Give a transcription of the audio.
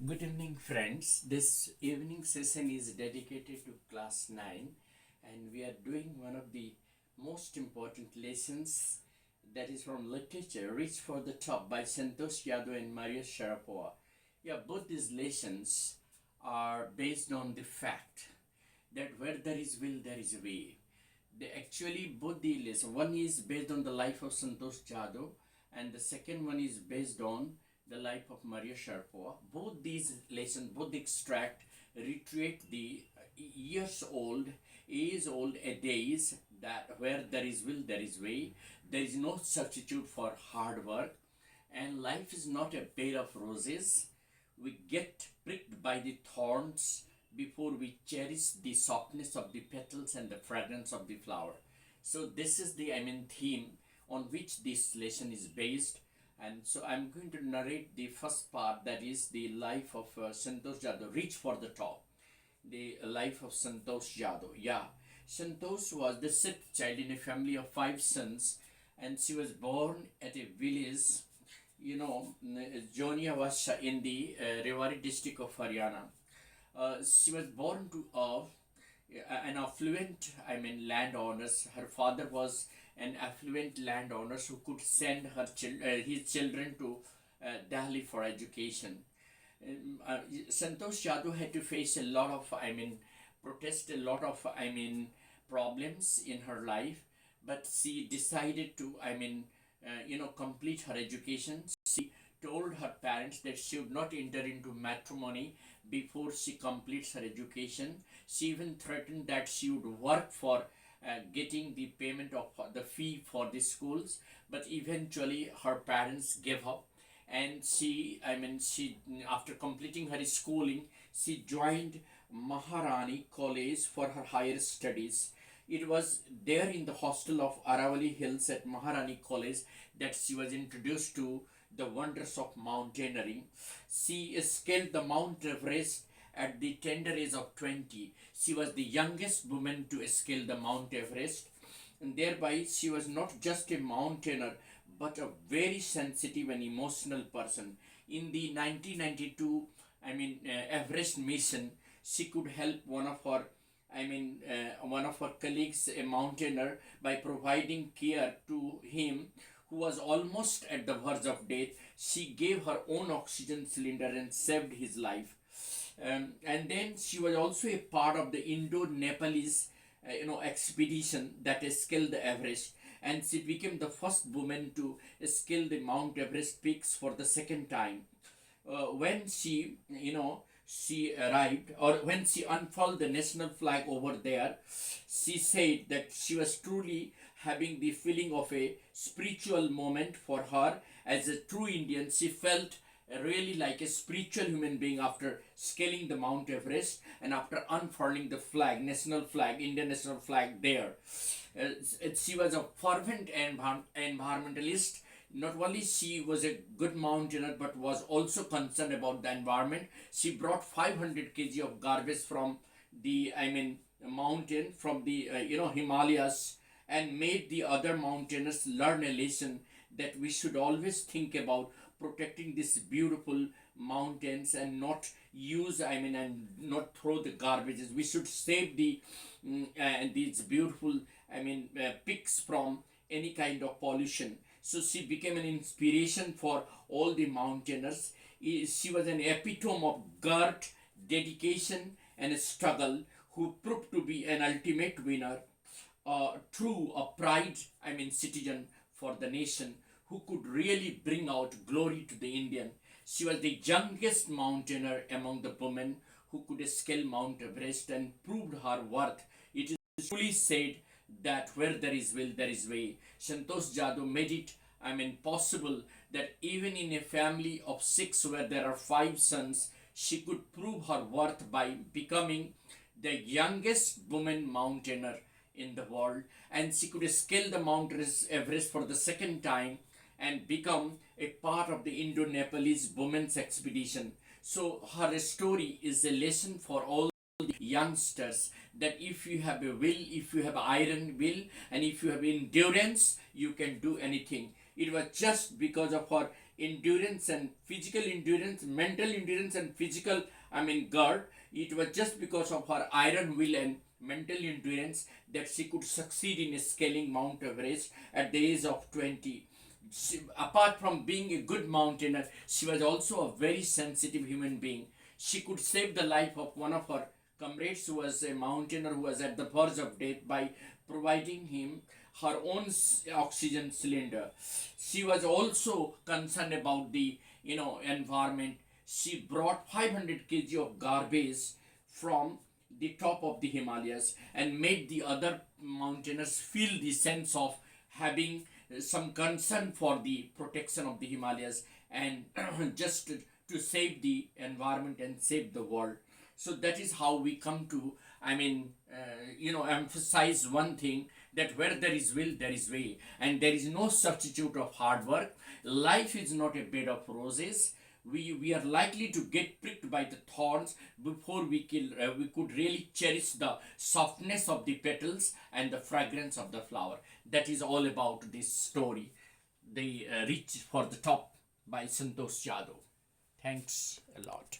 Good evening, friends. This evening session is dedicated to class 9, and we are doing one of the most important lessons, that is from literature, Reach for the Top by Santosh, Yadav and MariaSharapova. Yeah, both these lessons are based on the fact that where there is will, there is way. They actually both the lessons. One is based on the life of Santosh Jadhav, and the second one is based on the life of Maria Sharapova. Both these lessons, both the extract, reiterate the years old days that where there is will, there is way. There is no substitute for hard work, and life is not a bed of roses. We get pricked by the thorns before we cherish the softness of the petals and the fragrance of the flower. So this is the theme on which this lesson is based. And so I'm going to narrate the first part, that is the life of Santosh Jadhav, Reach for the Top. The life of Santosh Jadhav. Yeah, Santosh was the sixth child in a family of five sons, and she was born at a village, Jonia was in the Rewari district of Haryana. She was born to an affluent, landowners. Her father was an affluent landowner who could send his children to Delhi for education. Santosh Yadav had to face a lot of, protest, a lot of, problems in her life, but she decided to, complete her education. She told her parents that she would not enter into matrimony before she completes her education. She even threatened that she would work for getting the payment of the fee for the schools, but eventually her parents gave up, and she after completing her schooling, she joined Maharani College for her higher studies. It was there in the hostel of Aravali Hills at Maharani College that she was introduced to the wonders of mountaineering. She scaled the Mount Everest at the tender age of 20. She was the youngest woman to scale the Mount Everest, and thereby she was not just a mountaineer but a very sensitive and emotional person. In the 1992 Everest mission, she could help one of her colleagues, a mountaineer, by providing care to him who was almost at the verge of death. She gave her own oxygen cylinder and saved his life. And then she was also a part of the Indo-Nepalese expedition that scaled the Everest, and she became the first woman to scale the Mount Everest peaks for the second time. When she arrived, or when she unfurled the national flag over there, she said that she was truly having the feeling of a spiritual moment for her. As a true Indian, she felt really like a spiritual human being after scaling the Mount Everest and after unfurling the flag, national flag, Indian national flag there. She was a fervent environmentalist. Not only she was a good mountaineer but was also concerned about the environment. She brought 500 kg of garbage from the mountain, from the Himalayas, and made the other mountaineers learn a lesson that we should always think about protecting these beautiful mountains and not use and not throw the garbages. We should save these beautiful peaks from any kind of pollution. So she became an inspiration for all the mountaineers. She was an epitome of grit, dedication, and struggle, who proved to be an ultimate winner, true a pride, citizen for the nation, who could really bring out glory to the Indian. She was the youngest mountaineer among the women who could scale Mount Everest and proved her worth. It is truly said that where there is will, there is way. Santosh Jadhav made it, possible that even in a family of six where there are five sons, she could prove her worth by becoming the youngest woman mountaineer in the world, and she could scale the Mount Everest for the second time and become a part of the Indo-Nepalese women's expedition. So her story is a lesson for all the youngsters, that if you have a will, if you have iron will, and if you have endurance, you can do anything. It was just because of her endurance and physical endurance, mental endurance and physical, guard. It was just because of her iron will and mental endurance that she could succeed in scaling Mount Everest at the age of 20. She, apart from being a good mountaineer, she was also a very sensitive human being. She could save the life of one of her comrades who was a mountaineer who was at the verge of death by providing him her own oxygen cylinder. She was also concerned about the environment. She brought 500 kg of garbage from the top of the Himalayas and made the other mountaineers feel the sense of having some concern for the protection of the Himalayas and just to save the environment and save the world. So that is how we come to, emphasize one thing, that where there is will, there is way, and there is no substitute of hard work. Life is not a bed of roses. We are likely to get pricked by the thorns before we could really cherish the softness of the petals and the fragrance of the flower. That is all about this story, The Reach for the Top by Santosh Yadav. Thanks a lot.